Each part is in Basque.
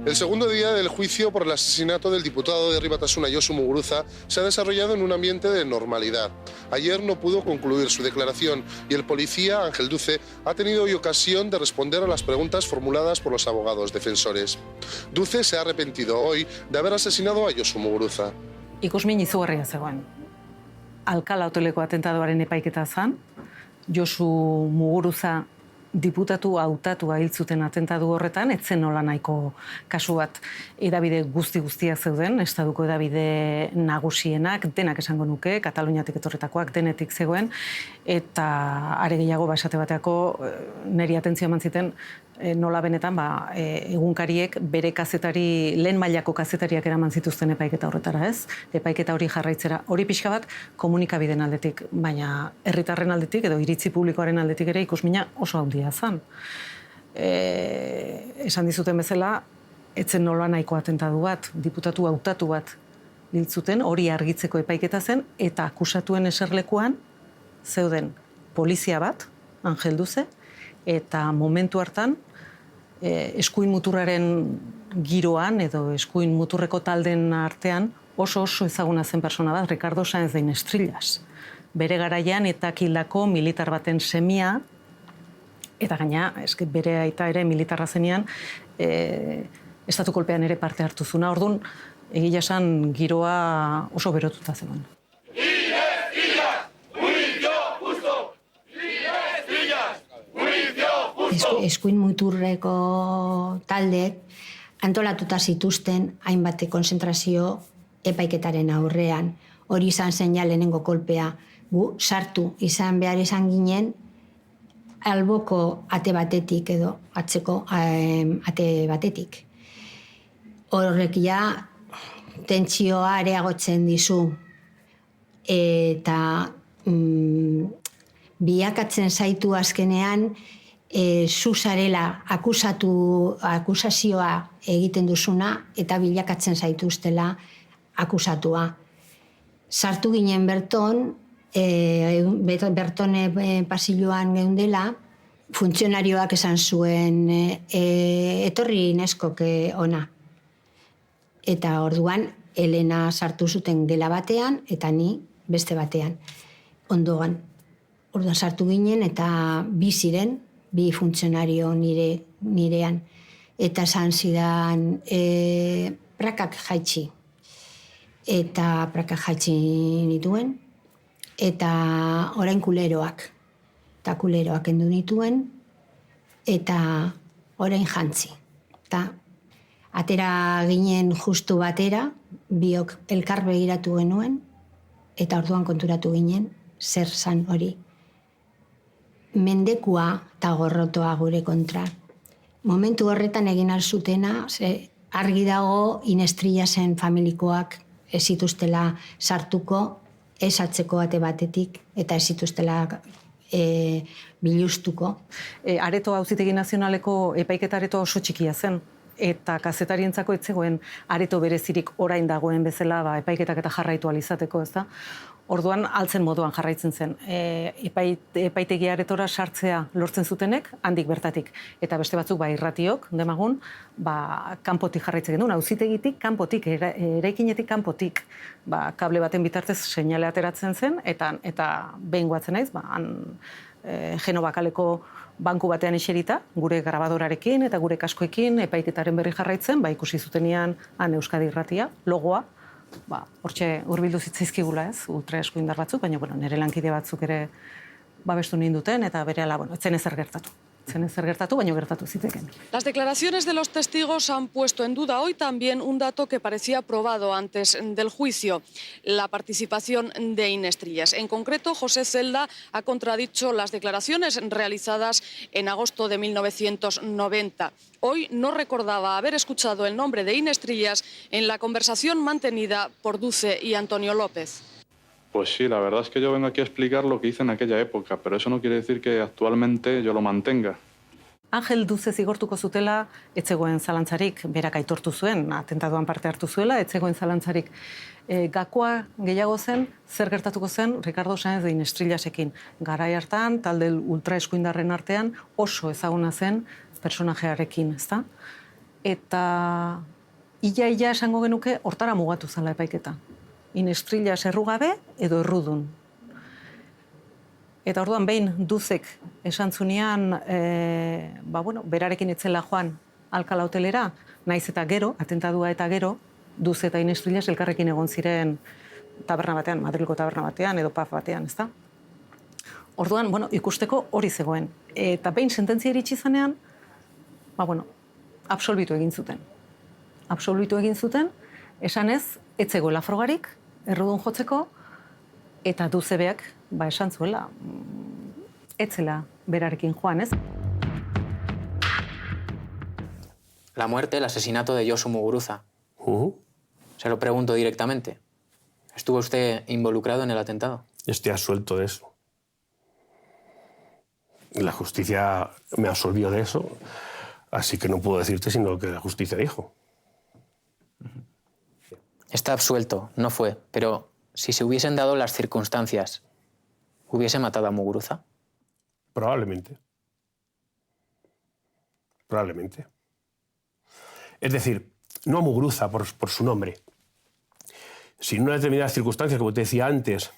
El segundo día del juicio por el asesinato del diputado de Herri Batasuna, Josu Muguruza, se ha desarrollado en un ambiente de normalidad. Ayer no pudo concluir su declaración y el policía, Ángel Duce, ha tenido hoy ocasión de responder a las preguntas formuladas por los abogados defensores. Duce se ha arrepentido hoy de haber asesinado a Josu Muguruza. Ikusmin izugarria zegoen. Alkala hoteleko atentadoaren epaiketa zan, Josu Muguruza diputatu hautatua hil zuten atentatu horretan, etzen nola nahiko kasu bat. Hedabide guztiak zeuden, estatuko hedabide nagusienak, denak esango nuke, Kataluniatik etorretakoak denetik zegoen, eta are gehiago esate bateako niri atentzioa eman ziten nola benetan egunkariek bere kazetari, lehen mailako kazetariak eraman zituzten epaiketa horretara, ez? Epaiketa hori jarraitzera. Hori pixka bat komunikabideen aldetik, baina herritarren aldetik edo iritzi publikoaren aldetik ere ikusmina oso handia zan. Esan dizuten bezala, etzen nola nahiko atentatu bat, diputatu hautatu bat hil zuten, hori argitzeko epaiketa zen, eta akusatuen eserlekuan zeuden polizia bat, Ángel Duce, eta momentu hartan eskuin muturraren giroan edo eskuin muturreko talden artean oso ezaguna zen persona bat, Ricardo Sáenz de Inestrillas. Bere garaian eta hildako militar baten semia, eta gaina, bere aita ere militarra zenean, estatu kolpean ere parte hartu zuna. Orduan, egia esan giroa oso berotuta zegoen. Eskuin muturreko taldeek antolatuta zituzten hainbat konzentrazio epaiketaren aurrean. Hori izan zen ja lehenengo kolpea. Gu sartu izan behar izan ginen alboko ate batetik edo atzeko ate batetik. Horrek ja tentsioa areagotzen dizu eta bilakatzen zaitu azkenean zu zarela akusazioa egiten duzuna eta bilakatzen zaituztela akusatua. Sartu ginen berton, bertone pasilloan geundela, funtzionarioak esan zuen etorri neskok ona. Eta orduan, Elena sartu zuten gela batean eta ni beste batean. Ondoan, orduan sartu ginen eta bi ziren, bi funtzionario nirean, eta esan zidan prakak jaitsi. Eta prakak jaitsi nituen, eta orain kuleroak. Eta kuleroak endu nituen, eta orain jantzi. Eta atera ginen justu batera, biok elkar begiratu genuen, eta orduan konturatu ginen, zer zan hori. Mendekua eta gorrotoa gure kontra. Momentu horretan egin alzutena, argi dago Inestrillasen familikoak ez zituztela sartuko, ez atzeko ate batetik, eta ez zituztela biluztuko. Areto Auzitegi Nazionaleko epaiketa areto oso txikia zen, eta kazetarientzako ez zegoen areto berezirik orain dagoen bezala epaiketak eta jarraitu alizateko, ez da? Orduan, altzen moduan jarraitzen zen. Epaitegi aretora sartzea lortzen zutenek, handik bertatik. Eta beste batzuk, irratiok, demagun, kanpotik jarraitzen genuen, auzitegitik, kanpotik, eraikinetik kanpotik. Kable baten bitartez seinale ateratzen zen, eta behin guatzen naiz, Genovakaleko banku batean eserita, gure grabadorarekin eta gure kaskoekin epaiketaren berri jarraitzen, ikusi zutenean Euskadi Irratia, logoa, hortxe hurbildu zitzaizkigula ez, ultra eskuindar batzuk, baina nire lankide batzuk ere babestu ninduten, eta berehala, ez zen ezer gertatu. Baina gertatu ziteken. Las declaraciones de los testigos han puesto en duda hoy también un dato que parecía probado antes del juicio, la participación de Inestrillas. En concreto, José Celda ha contradicho las declaraciones realizadas en agosto de 1990. Hoy no recordaba haber escuchado el nombre de Inestrillas en la conversación mantenida por Duce y Antonio López. Pues sí, la verdad es que yo vengo aquí a explicar lo que hice en aquella época, pero eso no quiere decir que actualmente yo lo mantenga. Ángel Duce zigortuko zutela, ez zegoen zalantzarik, berak aitortu zuen, atentadoan parte hartu zuela, ez zegoen zalantzarik. Gakoa gehiago zen, zer gertatuko zen Ricardo Sáenz de Inestrillasekin. Garai hartan, talde ultraeskuindarren artean, oso ezaguna zen personajearekin, ezta? eta ia esango genuke hortara mugatu zala epaiketa. Inestrillas errugabe edo errudun. Eta orduan behin Duzek esan zunean, berarekin etzela joan Alkala hotelera, naiz eta gero, atentadua eta gero, Duz eta Inestrillas elkarrekin egon ziren taberna batean, Madrilgo taberna batean edo pub batean, ezta? Orduan, ikusteko hori zegoen. Eta behin sententzia iritsi zanean, absolbitu egin zuten. Absolbitu egin zuten, esanez, ez zegoela frogarik, errudun jotzeko, eta Duzebeak, esan zuela, etzela berarekin joan, ez? La muerte, el asesinato de Josu Muguruza. Se lo pregunto directamente. ¿Estuvo usted involucrado en el atentado? Estoy absuelto de eso. La justicia me absolvió de eso, así que no puedo decirte sino lo que la justicia dijo. Está absuelto, no fue, pero si se hubiesen dado las circunstancias, ¿hubiese matado a Muguruza? Probablemente. Probablemente. Es decir, no a Muguruza por su nombre, sino en una determinada circunstancia, como te decía antes,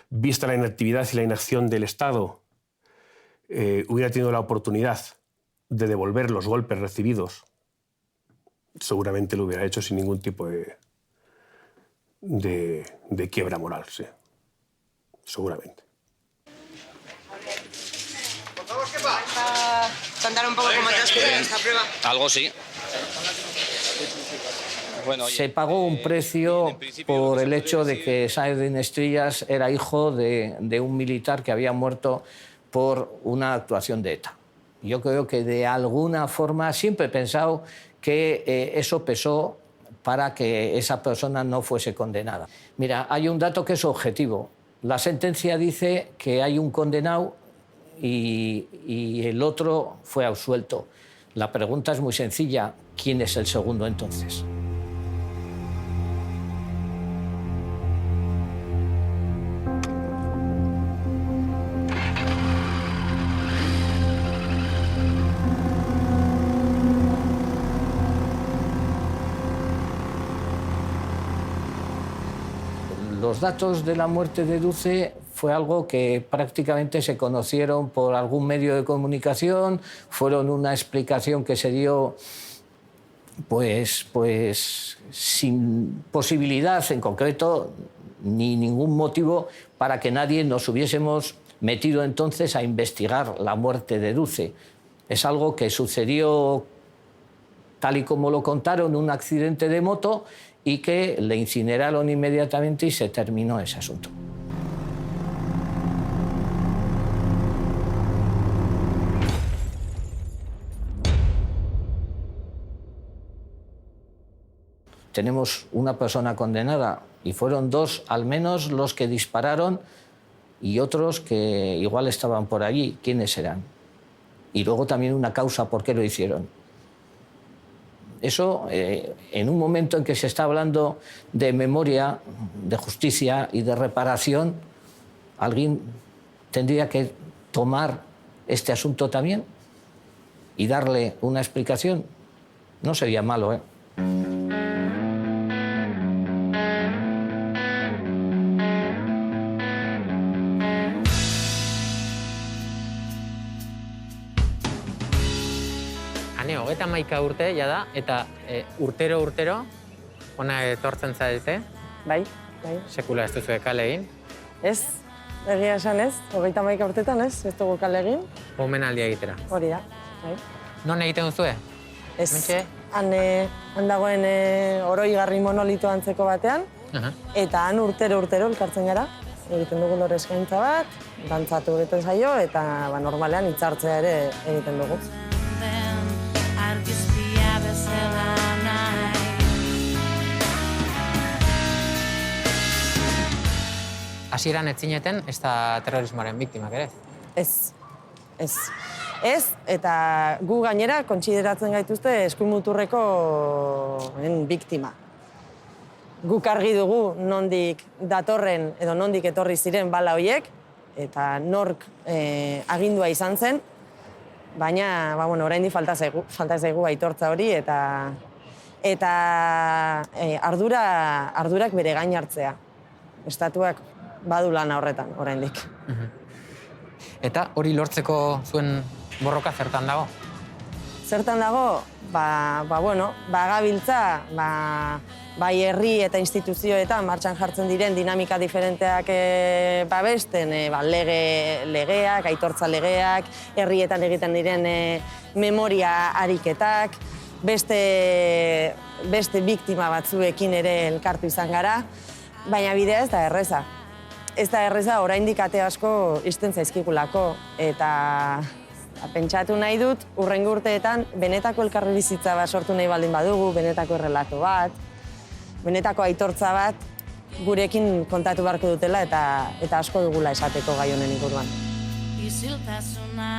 vista la inactividad y la inacción del Estado, hubiera tenido la oportunidad de devolver los golpes recibidos, seguramente lo hubiera hecho sin ningún tipo de quiebra moral, sí. Seguramente. Por favor, ¿qué pasa? Contar un poco cómo transcurrió esta prueba. Algo sí. Bueno, se pagó un precio por el hecho de que Sáenz de Inestrillas era hijo de un militar que había muerto por una actuación de ETA. Yo creo que de alguna forma siempre he pensado que eso pesó para que esa persona no fuese condenada. Mira, hay un dato que es objetivo. La sentencia dice que hay un condenado y el otro fue absuelto. La pregunta es muy sencilla. ¿Quién es el segundo entonces? Los datos de la muerte de Duce fue algo que prácticamente se conocieron por algún medio de comunicación, fueron una explicación que se dio pues sin posibilidad en concreto ni ningún motivo para que nadie nos hubiésemos metido entonces a investigar la muerte de Duce. Es algo que sucedió tal y como lo contaron, un accidente de moto, y que le incineraron inmediatamente y se terminó ese asunto. Tenemos una persona condenada y fueron dos al menos los que dispararon y otros que igual estaban por allí. ¿Quiénes eran? Y luego también una causa por qué lo hicieron. Eso, en un momento en que se está hablando de memoria, de justicia y de reparación, alguien tendría que tomar este asunto también y darle una explicación. No sería malo, ¿eh? Ane, 31 urte, jada, eta urtero ona etortzen zarete. Bai. Sekula ez duzu kale egin. Ez, egia esan ez, 31 urtetan ez dugu kale egin. Omenaldia egitera. Hori da, bai. Non egiten duzue? Ez, han dagoen oroigarri monolito antzeko batean, eta han urtero elkartzen gara, egiten dugu lore eskaintza bat, dantzatu egiten zaio, eta normalean hitzartzea ere egiten dugu. Hasieran ez zineten, ez da terrorismoaren biktimak ere? Ez. Ez, eta gu gainera kontsideratzen gaituzte eskuinmuturreko biktima. Guk argi dugu nondik datorren edo nondik etorri ziren bala horiek, eta nork agindua izan zen, baina oraindik falta zaigu aitortza hori eta ardurak bere gain hartzea. Estatuak badu lana horretan, oraindik. Eta hori lortzeko zuen borroka zertan dago? Zertan dago, gabiltza, bai herri eta instituzioetan martxan jartzen diren dinamika diferenteak babesten, legeak, aitortza legeak, herrietan egiten diren memoria ariketak, beste biktima batzuekin ere elkartu izan gara, baina bidea ez da erreza. Ez da erreza oraindik ate asko ixten zaizkigulako, eta pentsatu nahi dut, hurrengo urteetan, benetako elkarbizitza bat sortu nahi baldin badugu, benetako errelato bat, benetako aitortza bat, gurekin kontatu beharko dutela eta asko dugula esateko gai honen inguruan. Isiltasuna